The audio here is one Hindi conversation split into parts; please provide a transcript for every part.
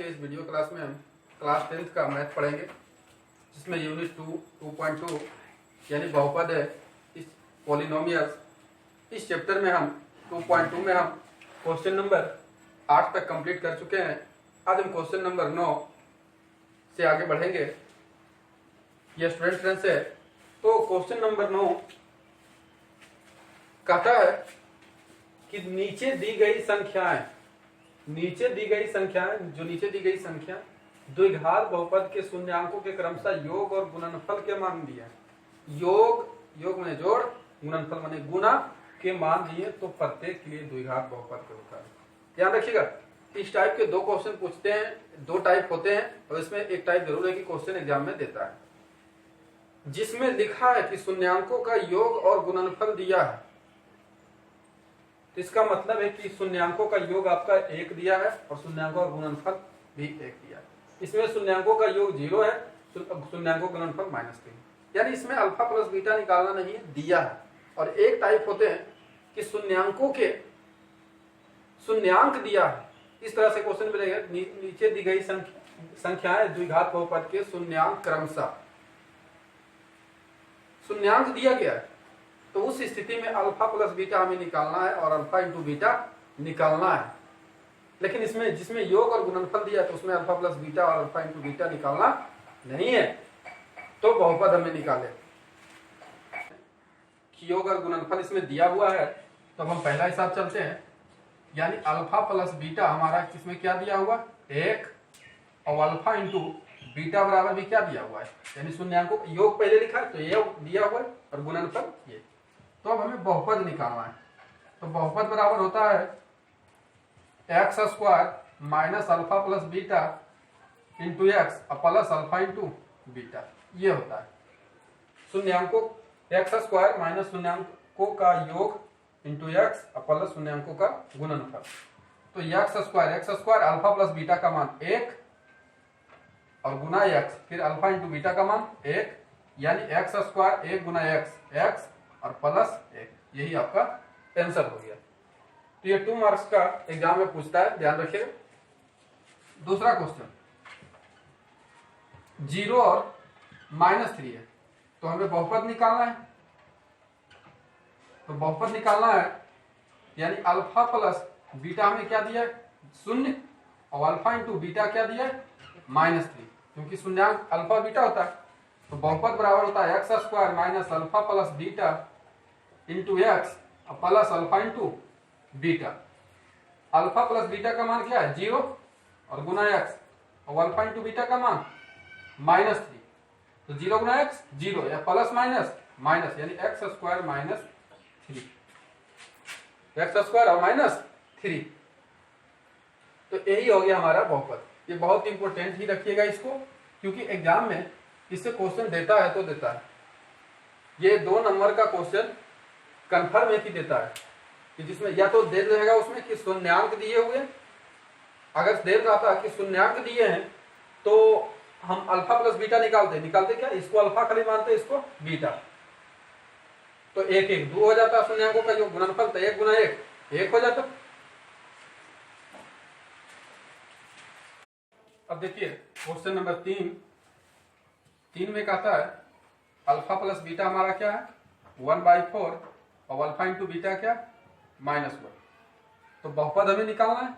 के इस वीडियो क्लास में हम क्लास 10th का मैथ पढ़ेंगे, जिसमें यूनिट 2.2 यानी बहुपद है इस पॉलिनोमियल्स। इस चैप्टर में हम 2.2 में हम क्वेश्चन नंबर 8 तक कंप्लीट कर चुके हैं। आज हम क्वेश्चन नंबर 9 से आगे बढ़ेंगे। यह स्टूडेंट फ्रेंड्स है। तो क्वेश्चन नंबर 9 कहता है कि नीचे दी गई संख्याएं जो नीचे दी गई संख्या द्विघात बहुपद के शून्यांकों के क्रमशः योग और गुणनफल के मान दिए। योग माने जोड़, गुणनफल माने गुना के मान दिए, तो प्रत्येक के लिए द्विघात बहुपद के होता है। ध्यान रखिएगा, इस टाइप के दो क्वेश्चन पूछते हैं। दो टाइप होते हैं और इसमें एक टाइप जरूर है कि क्वेश्चन एग्जाम में देता है, जिसमें लिखा है कि शून्यांकों का योग और गुणनफल दिया है। तो इसका मतलब है कि शून्यांकों का योग आपका 1 दिया है और शून्यांकों का गुणनफल भी 1 दिया है। इसमें शून्यांकों का योग 0 है, शून्यांकों का गुणनफल -3, यानी इसमें अल्फा प्लस बीटा निकालना नहीं है, दिया है। और एक टाइप होते हैं कि शून्यांकों के शून्यांक दिया है। इस तरह से क्वेश्चन मिलेगा, नीचे दी गई संख्याएं द्विघात बहुपद के शून्यांक क्रमशः, शून्यांक दिया गया है, तो उस स्थिति में अल्फा प्लस बीटा हमें निकालना है और अल्फा इंटू बीटा निकालना है। लेकिन इसमें जिसमें योग और गुणनफल दिया है तो उसमें अल्फा प्लस बीटा और अल्फा इंटू बीटा निकालना नहीं है, तो बहुपद हमें निकाले। योग और गुणनफल इसमें दिया हुआ है, तो हम पहला हिसाब चलते हैं। यानी अल्फा प्लस बीटा हमारा किसमें क्या दिया हुआ, 1, और अल्फा इंटू बीटा बराबर भी क्या दिया हुआ है, यानी शून्यांकों योग पहले लिखा है तो ये दिया हुआ है और गुणनफल ये। तो अब हमें बहुपद निकालना है। तो बहुपद बराबर होता है x² minus alpha plus beta into x plus alpha into beta, ये होता है शून्यांकों x² माइनस शून्यांकों का योग इंटू एक्स प्लस शून्यांकों का गुणनफल। तो x² अल्फा प्लस बीटा का मान 1 और गुना x, फिर अल्फा इंटू बीटा का मान 1, यानी x² 1 गुना x और प्लस 1, यही आपका आंसर हो गया। तो ये 2 मार्क्स का एग्जाम में पूछता है, ध्यान रखिएगा। दूसरा क्वेश्चन 0 और -3 है, तो हमें बहुपद निकालना है। तो बहुपद निकालना है यानी अल्फा प्लस बीटा हमें क्या दिया है, 0, और अल्फा इंटू बीटा क्या दिया है, -3, क्योंकि शून्यांक अल्फा बीटा होता है। तो बहुपद बराबर होता है x² minus alpha plus beta into x plus alpha into beta. Alpha plus beta का मान क्या है, 0, और गुना एक्स, और अल्फा इंटू बीटा का मान -3। तो 0 गुना एक्स 0, या प्लस माइनस माइनस, यानी x² -3, x² और -3। तो यही हो गया हमारा बहुपद। ये बहुत इंपॉर्टेंट ही रखिएगा इसको, क्योंकि एग्जाम में इससे क्वेश्चन देता है तो देता है। ये 2 नंबर का क्वेश्चन कन्फर्म है कि देता है, कि जिसमें या तो दे रहेगा उसमें कि शून्यांक दिए हुए, अगर दे रहा था कि शून्यांक दिए हैं तो हम अल्फा प्लस बीटा निकालते क्या, इसको अल्फा खाली मानते, इसको बीटा। तो 1 1 2 हो जाता, शून्यांकों का जो गुणनफल था 1 गुना 1 हो जाता। अब देखिए क्वेश्चन नंबर 3 में कहता है अल्फा प्लस बीटा हमारा क्या है, 1/4, और अल्फा इंटू बीटा क्या, -1। तो बहुपद हमें निकालना है।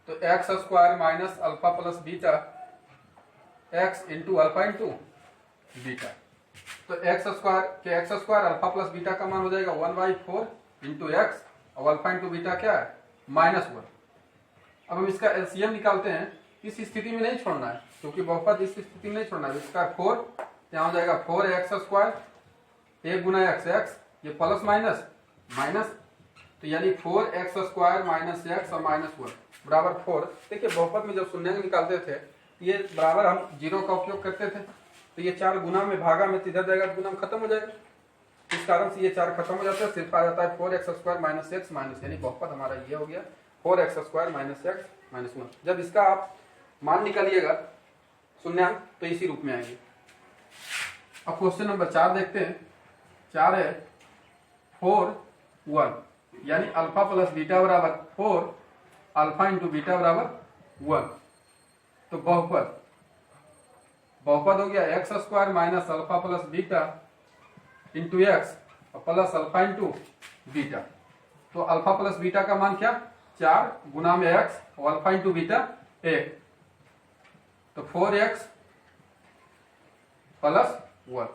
तो x² minus alpha plus beta x into alpha into beta. तो x² अल्फा प्लस बीटा का मान हो जाएगा 1/4 इंटू एक्स, और अल्फा इंटू बीटा क्या है, -1। अब हम इसका एलसीएम निकालते हैं। इस स्थिति में नहीं छोड़ना है, क्योंकि बहुपद इस स्थिति में नहीं छोड़ना है। इसका 4 यहाँ हो जाएगा 4x², 1 गुना x, ये प्लस माइनस माइनस, तो यानी 4x² माइनस x और -1 बराबर 4। देखिए बहुपद में जब शून्यांक निकालते थे ये बराबर हम 0 का उपयोग करते थे, तो ये 4 गुना में भागा में इधर जाएगा, गुना में खत्म हो जाएगा। इस कारण से ये 4 खत्म हो जाता है, सिर्फ आ जाता है 4x² माइनस x माइनस, यानी बहुपद हमारा ये हो गया 4x² माइनस x -1। जब इसका आप मान निकालिएगा शून्यांक तो इसी रूप में आएंगे। अब क्वेश्चन नंबर 4 देखते हैं। 4 है 4 1, यानी अल्फा प्लस बीटा बराबर 4, अल्फा इंटू बीटा बराबर 1। तो बहुपद हो गया x square minus alpha plus beta into x plus alpha into beta. तो अल्फा प्लस बीटा का मान क्या, 4 गुना में एक्स और अल्फा इंटू बीटा 1, तो 4x प्लस 1।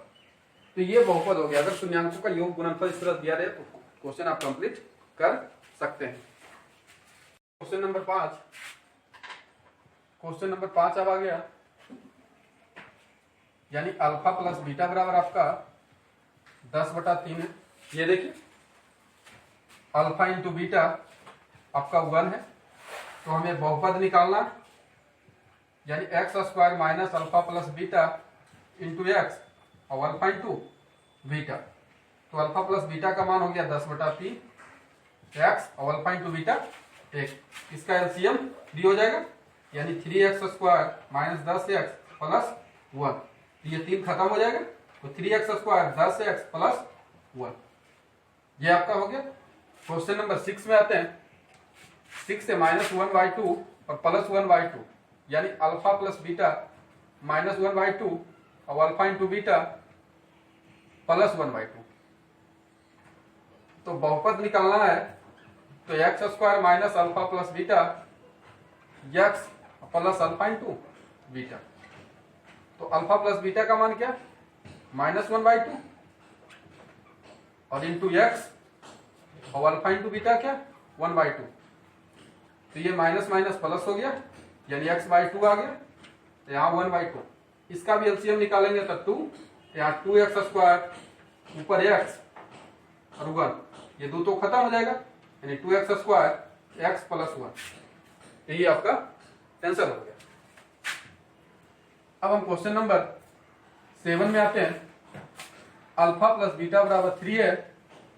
तो ये बहुपद हो गया। अगर शून्यांकों का योग गुणनफल इस तरह दिया रहे तो क्वेश्चन आप कंप्लीट कर सकते हैं। क्वेश्चन नंबर 5 अब आ गया, यानी अल्फा प्लस बीटा बराबर आपका 10/3 है। ये देखिए अल्फा इंटू बीटा आपका 1 है, तो हमें बहुपद निकालना, यानी x square minus alpha plus beta into x और अल्फा इंटू बीटा। तो अल्फा प्लस बीटा का मान हो गया 10/3 एक्स और अल्फा इंटू बीटा 1। इसका एलसीएम डी हो जाएगा, यानी 3x square minus 10x plus 1। ये 3 खत्म हो जाएगा, तो 3x स्क्वायर 10x प्लस 1। ये आपका हो गया। क्वेश्चन नंबर 6 में आते हैं। 6 से -1/2 और प्लस 1/2, यानी अल्फा प्लस बीटा -1/2 और अल्फा इंटू बीटा प्लस 1/2। तो बहुपद निकालना है, तो x square minus alpha plus beta x plus alpha into beta. तो अल्फा प्लस बीटा का मान क्या, -1/2 और इंटू एक्स और अल्फा इंटू बीटा क्या 1/2। तो ये माइनस माइनस प्लस हो गया, यानी x/2 आ गया, तो यहाँ 1/2। इसका भी एलसीएम निकालेंगे तो 2, यहाँ 2x स्क्वायर ऊपर x और 1, ये 2 तो खत्म हो जाएगा, यानी 2x स्क्वायर x प्लस 1। यही आपका आंसर हो गया। अब हम क्वेश्चन नंबर 7 में आते हैं। अल्फा प्लस बीटा बराबर 3 है,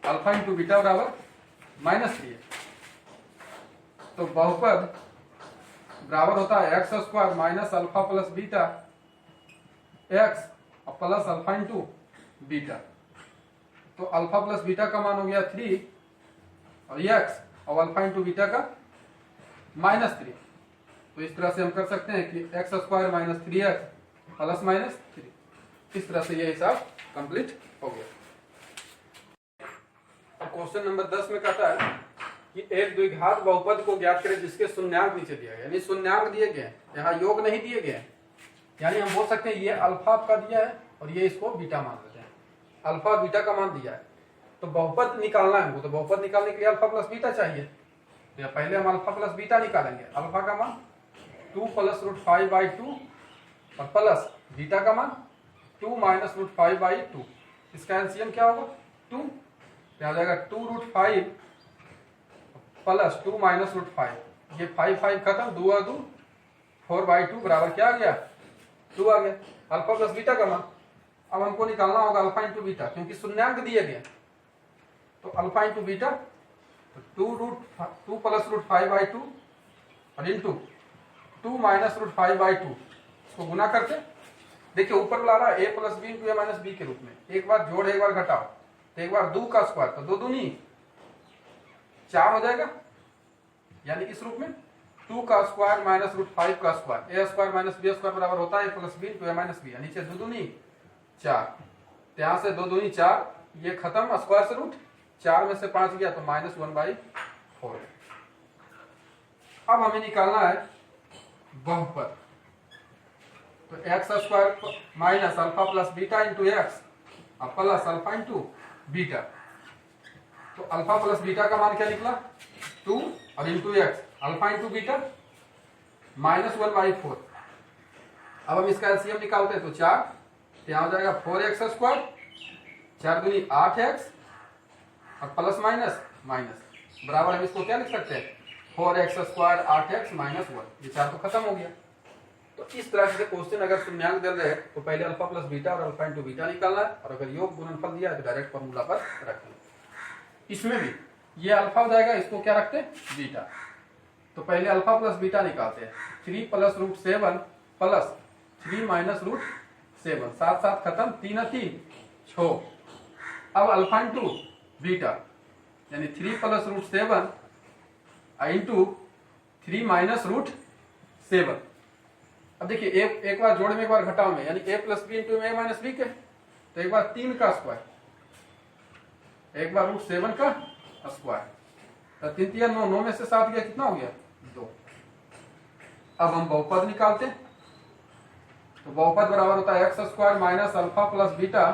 अल्फा इंटू बीटा बराबर -3 है। तो बहुपद बराबर होता है x square minus alpha plus beta x plus alpha into beta. तो अल्फा प्लस बीटा का मान हो गया 3 और एक्स और अल्फा इंटू बीटा का -3। तो इस तरह से हम कर सकते हैं कि x square minus 3x plus -3। इस तरह से यह हिसाब कंप्लीट हो गया। अब क्वेश्चन नंबर 10 में कहता है कि एक द्विघात बहुपद को ज्ञात करें जिसके शून्यांक नीचे दिया गया, यानी शून्यांक दिए गए, यहाँ योग नहीं दिए गए। यानी हम बोल सकते हैं ये अल्फा आपका दिया है और ये इसको बीटा मान लेते हैं। अल्फा बीटा का मान दिया है, तो बहुपद निकालना है हमको। तो बहुपद निकालने के लिए अल्फा प्लस बीटा चाहिए, तो पहले हम अल्फा प्लस बीटा निकालेंगे। अल्फा का मान 2 + √5/2 और प्लस बीटा का मान 2 - √5/2। इसका एलसीएम क्या होगा 2, क्या हो जाएगा 2√5 प्लस 2 - √5। ये 5 खत्म, 2 और 2 4/2 बराबर क्या आ गया 2 आ गया। अल्फा प्लस बीटा का मान अब हमको निकालना होगा अल्फा इंटू बीटा, क्योंकि शून्यांक दिए गए। तो अल्फा इंटू बीटा, तो 2 + √5/2 और इंटू 2 - √5/2, इसको गुना करके देखिए ऊपर ला रहा है a + b × a - b के रूप में। एक बार जोड़ एक बार घटाओ, तो एक बार 2 का स्क्वायर, तो 2 दूनी 4 हो जाएगा, यानी इस रूप में 2 का स्क्वायर माइनस √5 का square, a square minus b square बराबर होता है a + b × a - b। नीचे 2 दूनी 4, तो यहाँ से 2 दूनी 4, ये खत्म, स्क्वायर से रूट 4 में से 5 गया तो -1/4। अब हमें निकालना है बहुपद। तो x square minus alpha plus beta into x plus alpha into beta. तो अल्फा प्लस बीटा का मान क्या निकला 2 और into x alpha into beta -1/4। अब हम इसका एलसीएम निकालते हैं तो 4, तो यहाँ हो जाएगा 4x स्क्वायर, 4 दूनी 8x और प्लस माइनस माइनस बराबर हम इसको क्या लिख सकते हैं 4x स्क्वायर 8x - 1। ये 4 तो खत्म हो गया। तो इस तरह से क्वेश्चन अगर शून्यांक दे रहे हैं तो पहले अल्फा प्लस बीटा और अल्फा इंटू बीटा निकालना है, और अगर योग गुणनफल दिया है तो डायरेक्ट फॉर्मूला पर रखना। इसमें भी ये अल्फा हो जाएगा, इसको क्या रखते हैं बीटा। तो पहले अल्फा प्लस बीटा निकालते हैं। 3 + √7 प्लस 3 - √7, 7 7 खत्म, 3 और 3 6। अब अल्फा इंटू बीटा, यानी 3 + √7 इंटू 3 - 7। अब देखिए एक बार जोड़ में एक बार घटाव में, यानी a plus B into A minus B के, तो एक बार 3 का स्क्वायर, एक बार √7 का स्क्वायर, तो 3 3 9, 9 में से 7 गया, कितना हो गया 2। अब हम बहुपद निकालते हैं, तो बहुपद बराबर होता है x square minus alpha plus beta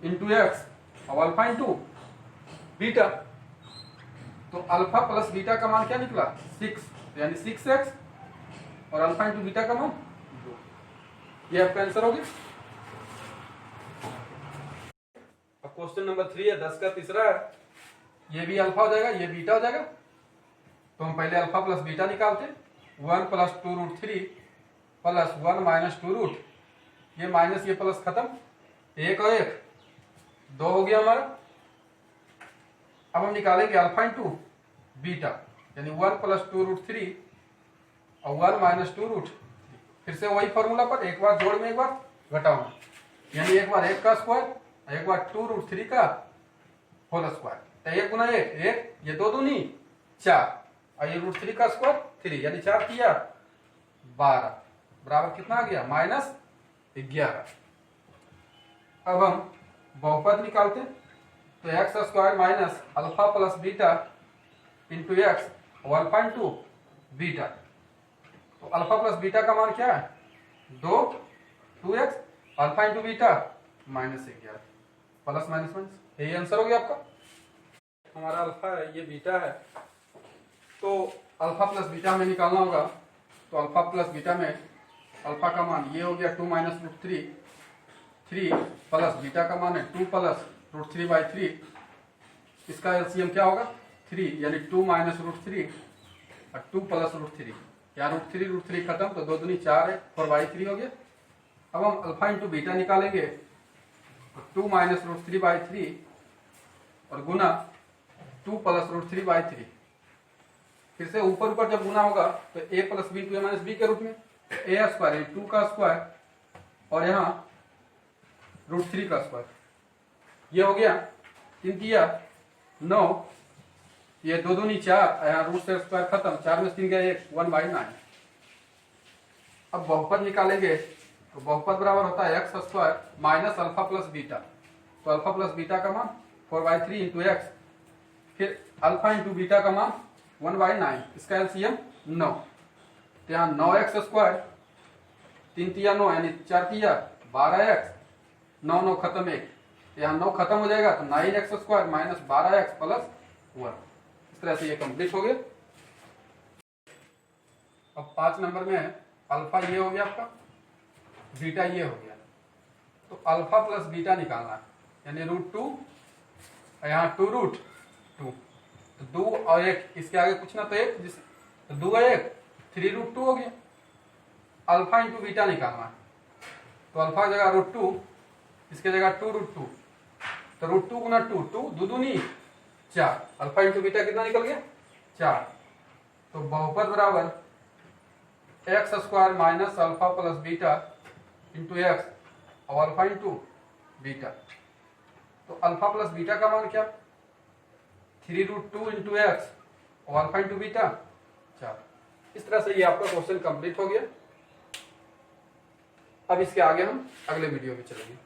into x और अल्फा इंटू बीटा। तो अल्फा प्लस बीटा का मान क्या निकला 6, यानी 6x और अल्फा इंटू बीटा का मान 2। ये आपका आंसर हो गया। अब क्वेश्चन नंबर 3 है, 10 का तीसरा है। ये भी अल्फा हो जाएगा, ये बीटा हो जाएगा। तो हम पहले अल्फा प्लस बीटा निकालते हैं। 1 प्लस 2√3 प्लस 1 माइनस 2 ये माइनस ये प्लस खत्म, 1 और 1 2 हो गया हमारा। अब हम निकालेंगे अल्फा इंटू बीटा, यानी 1 प्लस 2√3 और 1 माइनस 2√3। फिर से वही फॉर्मूला पर, एक बार जोड़ में एक बार घटाव में, यानी एक बार 1 का स्क्वायर, एक बार 2√3 का होल स्क्वायर। तो 1 गुना 1 1, ये 2 दूनी 4 और ये √3 का स्क्वायर 3, यानी 4 किया 12 बराबर कितना आ गया -11। अब हम बहुपद निकालते हैं, तो x square minus alpha plus beta into x और अल्फा इंटू बीटा। तो अल्फा प्लस बीटा का मान क्या है 2x, alpha into beta -11, plus minus minus, यही आंसर हो गया आपका। हमारा अल्फा है, ये बीटा है, तो अल्फा प्लस बीटा हमें निकालना होगा। तो अल्फा प्लस बीटा में अल्फा का मान ये हो गया 2 माइनस √3, 3 प्लस बीटा का मान है 2 प्लस √3/3। इसका एलसीएम क्या होगा 3, यानी 2 माइनस √3 और 2 प्लस √3। यहाँ √3 खत्म, तो 2 दूनी 4 है, 4/3 हो गया। अब हम अल्फा इंटू बीटा निकालेंगे, तो 2 माइनस √3/3 और गुना 2 प्लस √3/3। फिर से ऊपर ऊपर जब गुना होगा तो a plus B into A minus B के रूप में, a स्क्वायर 2 का स्क्वायर और यहाँ √3 का स्क्वायर, ये हो गया 3 दिया 9, ये 2 दूनी 4, यहाँ रूट से स्क्वायर खत्म, 4 में 3 गया 1, 1/9। अब बहुपद निकालेंगे, तो बहुपद बराबर होता है x square minus alpha plus beta. तो अल्फा प्लस बीटा का मान 4/3 इंटू एक्स, फिर अल्फा इंटू बीटा का मान 1/9, इसका एलसीएम 9। तो यहाँ 9x स्क्वायर, 3 तिया 9, यानी 4 तिया 12x, 9 9 खत्म 1, यहाँ 9 खत्म हो जाएगा, तो 9x square minus 12x plus 1। इस तरह से ये कंप्लीट हो गया। अब 5 नंबर में है, अल्फा ये हो गया आपका, बीटा ये हो गया। तो अल्फा प्लस बीटा निकालना है, यानी √2 यहाँ 2√2, तो 2 और 1 इसके आगे कुछ ना तो 1, तो 2 और 1 3√2 हो गया। अल्फा इंटू बीटा निकालना है, तो अल्फा की जगह √2, इसके जगह 2√2, तो √2 गुना 2, 2 2 दूनी 4, अल्फा इंटू बीटा कितना निकल गया 4। तो बहुपद बराबर x square minus alpha plus beta into x और अल्फा इंटू बीटा। तो अल्फा प्लस बीटा का मान क्या 3√2 इंटू एक्स और अल्फा इंटू बीटा 4। इस तरह से ये आपका क्वेश्चन कंप्लीट हो गया। अब इसके आगे हम अगले वीडियो में चलेंगे।